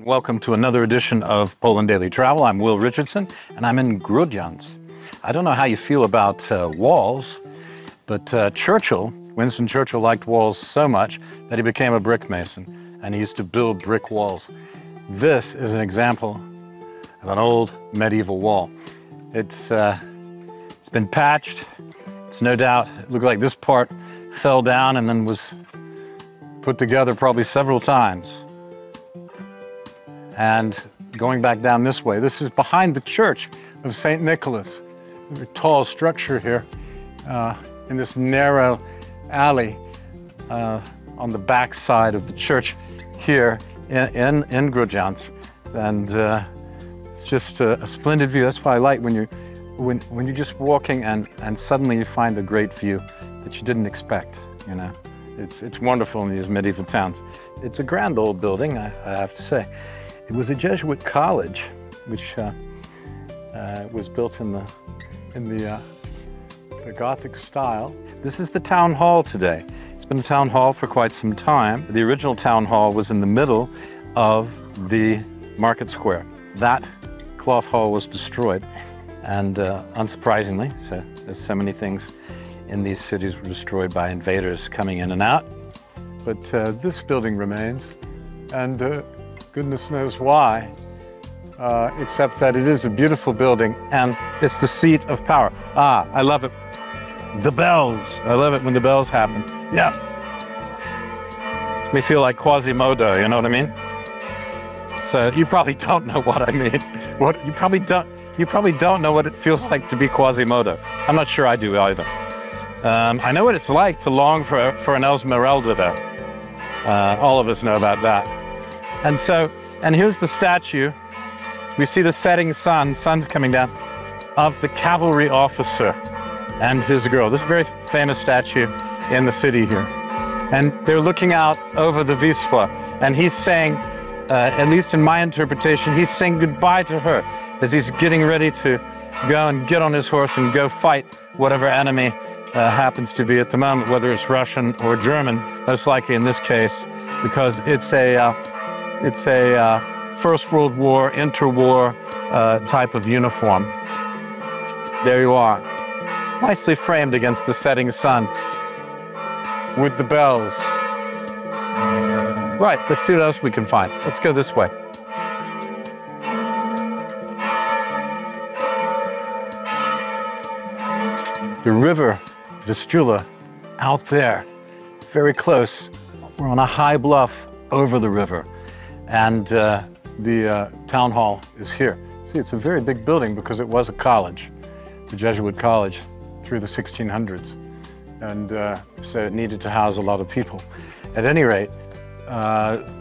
Welcome to another edition of Poland Daily Travel. I'm Will Richardson, and I'm in Grudziądz. I don't know how you feel about walls, but Winston Churchill liked walls so much that he became a brick mason, and he used to build brick walls. This is an example of an old medieval wall. It's been patched. It's no doubt, it looked like this part fell down and then was put together probably several times. And going back down this way, this is behind the church of St. Nicholas. A very tall structure here in this narrow alley on the back side of the church here in Grudziądz. And it's just a splendid view. That's why I like when you're just walking and suddenly you find a great view that you didn't expect, you know. It's wonderful in these medieval towns. It's a grand old building, I have to say. It was a Jesuit college, which was built in the Gothic style. This is the town hall today. It's been a town hall for quite some time. The original town hall was in the middle of the market square. That cloth hall was destroyed, and unsurprisingly, as so many things in these cities were destroyed by invaders coming in and out. But this building remains, and goodness knows why, except that it is a beautiful building and it's the seat of power. Ah, I love it. The bells. I love it when the bells happen. Yeah. Makes me feel like Quasimodo, you know what I mean? So you probably don't know what I mean. You probably don't know what it feels like to be Quasimodo. I'm not sure I do either. I know what it's like to long for an Esmeralda though. All of us know about that. And here's the statue. We see the setting sun's coming down, of the cavalry officer and his girl. This is a very famous statue in the city here. And they're looking out over the Vistula, and he's saying, at least in my interpretation, he's saying goodbye to her as he's getting ready to go and get on his horse and go fight whatever enemy happens to be at the moment, whether it's Russian or German, most likely in this case, because it's a First World War, interwar type of uniform. There you are, nicely framed against the setting sun with the bells. Right, let's see what else we can find. Let's go this way. The river Vistula out there, very close. We're on a high bluff over the river. And the town hall is here. See, it's a very big building because it was a college, the Jesuit college, through the 1600s. And so it needed to house a lot of people. At any rate,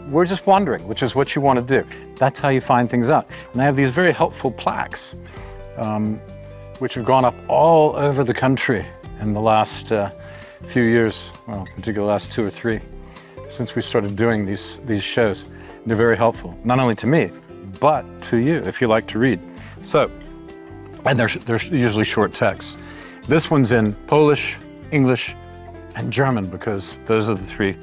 we're just wandering, which is what you want to do. That's how you find things out. And I have these very helpful plaques, which have gone up all over the country in the last few years, well, particularly the last 2 or 3, since we started doing these shows. They're very helpful, not only to me, but to you, if you like to read. So, and they're usually short texts. This one's in Polish, English, and German, because those are the 3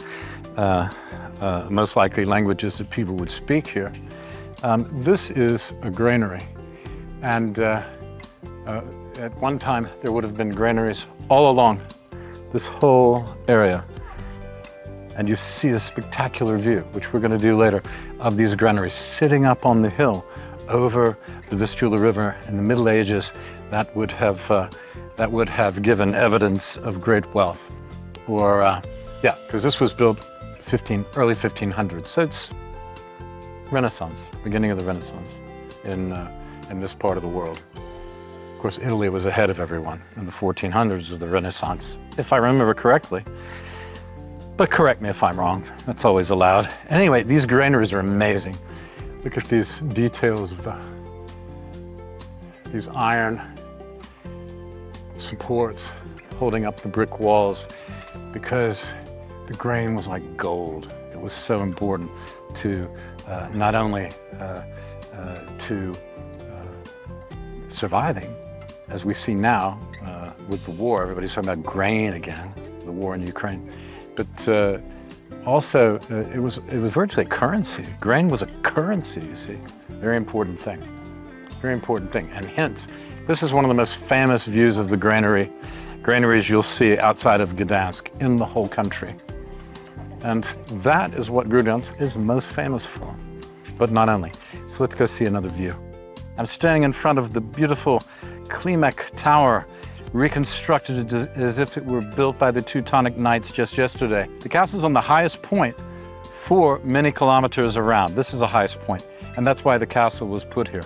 most likely languages that people would speak here. This is a granary, and at one time there would have been granaries all along this whole area. And you see a spectacular view, which we're going to do later, of these granaries sitting up on the hill over the Vistula River in the Middle Ages. That would have given evidence of great wealth. Or, yeah, because this was built early 1500s. So it's Renaissance, beginning of the Renaissance in this part of the world. Of course, Italy was ahead of everyone in the 1400s of the Renaissance, if I remember correctly. But correct me if I'm wrong, that's always allowed. Anyway, these granaries are amazing. Look at these details of these iron supports holding up the brick walls, because the grain was like gold. It was so important to not only to surviving, as we see now with the war. Everybody's talking about grain again, the war in Ukraine. But also, it was virtually a currency. Grain was a currency, you see. Very important thing. Very important thing. And hence, this is one of the most famous views of the granaries you'll see outside of Gdansk in the whole country. And that is what Grudziądz is most famous for, but not only. So let's go see another view. I'm standing in front of the beautiful Klimek Tower, reconstructed as if it were built by the Teutonic Knights just yesterday. The castle's on the highest point for many kilometers around. This is the highest point, and that's why the castle was put here.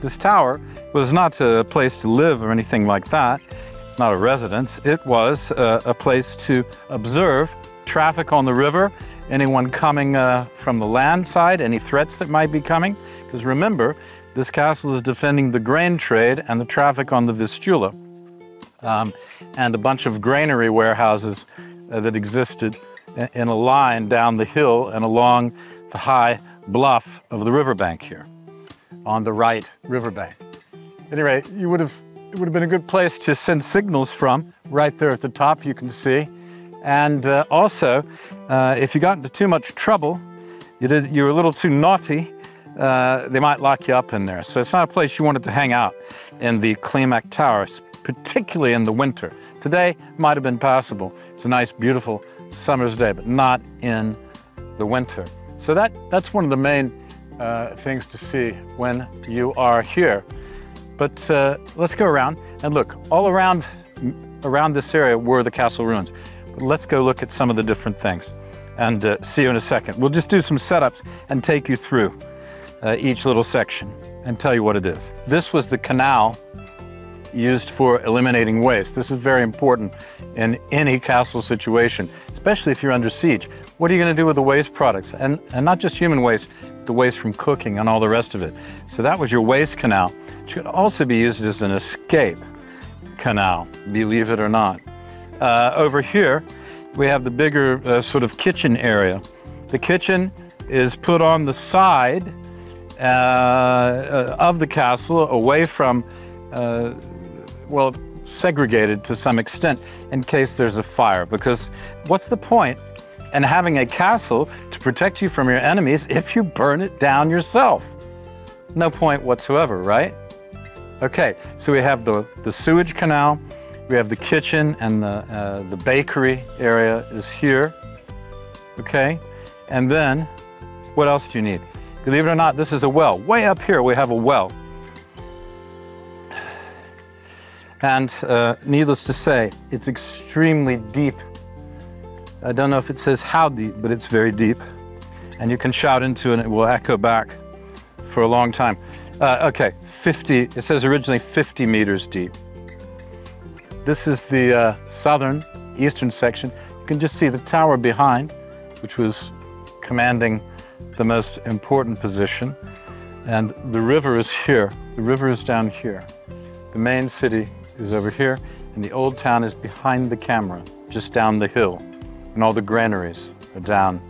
This tower was not a place to live or anything like that. It's not a residence. It was a place to observe traffic on the river, anyone coming from the land side, any threats that might be coming. Because remember, this castle is defending the grain trade and the traffic on the Vistula, and a bunch of granary warehouses that existed in a line down the hill and along the high bluff of the riverbank here, on the right riverbank. At any rate, it would have been a good place to send signals from. Right there at the top, you can see. And also, if you got into too much trouble, you were a little too naughty, they might lock you up in there. So it's not a place you wanted to hang out in the Klimek Tower, particularly in the winter. Today might have been passable. It's a nice, beautiful summer's day, but not in the winter. So that's one of the main things to see when you are here. But let's go around and look. All around this area were the castle ruins. But let's go look at some of the different things and see you in a second. We'll just do some setups and take you through each little section and tell you what it is. This was the canal used for eliminating waste. This is very important in any castle situation, especially if you're under siege. What are you going to do with the waste products? And not just human waste, the waste from cooking and all the rest of it. So that was your waste canal. It could also be used as an escape canal, believe it or not. Over here, we have the bigger sort of kitchen area. The kitchen is put on the side of the castle, away from well, segregated to some extent in case there's a fire. Because what's the point in having a castle to protect you from your enemies if you burn it down yourself? No point whatsoever, right? Okay, so we have the sewage canal, we have the kitchen, and the bakery area is here, okay? And then, what else do you need? Believe it or not, this is a well. Way up here we have a well. And needless to say, it's extremely deep. I don't know if it says how deep, but it's very deep. And you can shout into it and it will echo back for a long time. Okay, it says originally 50 meters deep. This is the eastern section. You can just see the tower behind, which was commanding the most important position. And the river is here. The river is down here. The main city is over here, and the old town is behind the camera, just down the hill. And all the granaries are down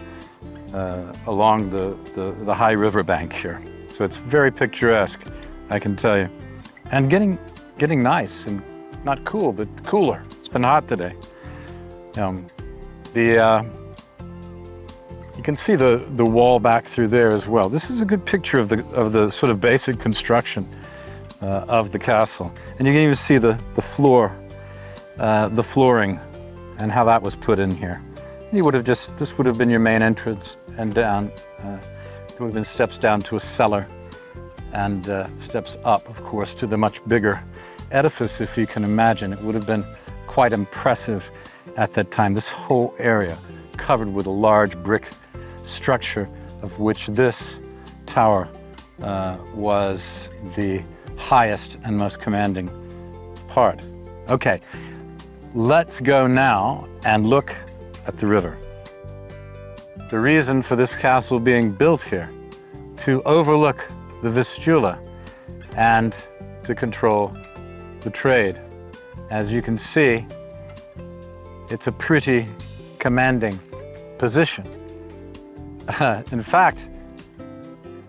along the high riverbank here. So it's very picturesque, I can tell you. And getting nice, and not cool, but cooler. It's been hot today. You can see the wall back through there as well. This is a good picture of the sort of basic construction of the castle. And you can even see the floor, the flooring, and how that was put in here. You would have this would have been your main entrance, and down, there would have been steps down to a cellar, and steps up, of course, to the much bigger edifice, if you can imagine. It would have been quite impressive at that time. This whole area covered with a large brick structure, of which this tower was the highest and most commanding part. Okay, let's go now and look at the river. The reason for this castle being built here, to overlook the Vistula and to control the trade. As you can see, it's a pretty commanding position. In fact,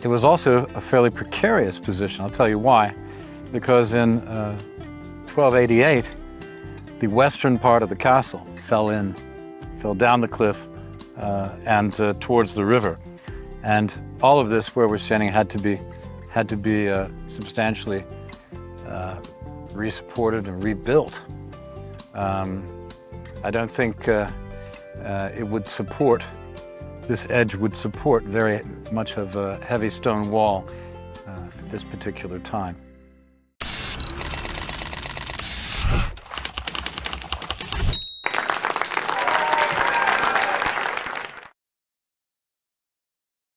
it was also a fairly precarious position. I'll tell you why. Because in 1288, the western part of the castle fell down the cliff and towards the river. And all of this where we're standing had to be substantially re-supported and rebuilt. I don't think it would support, this edge would support very much of a heavy stone wall at this particular time.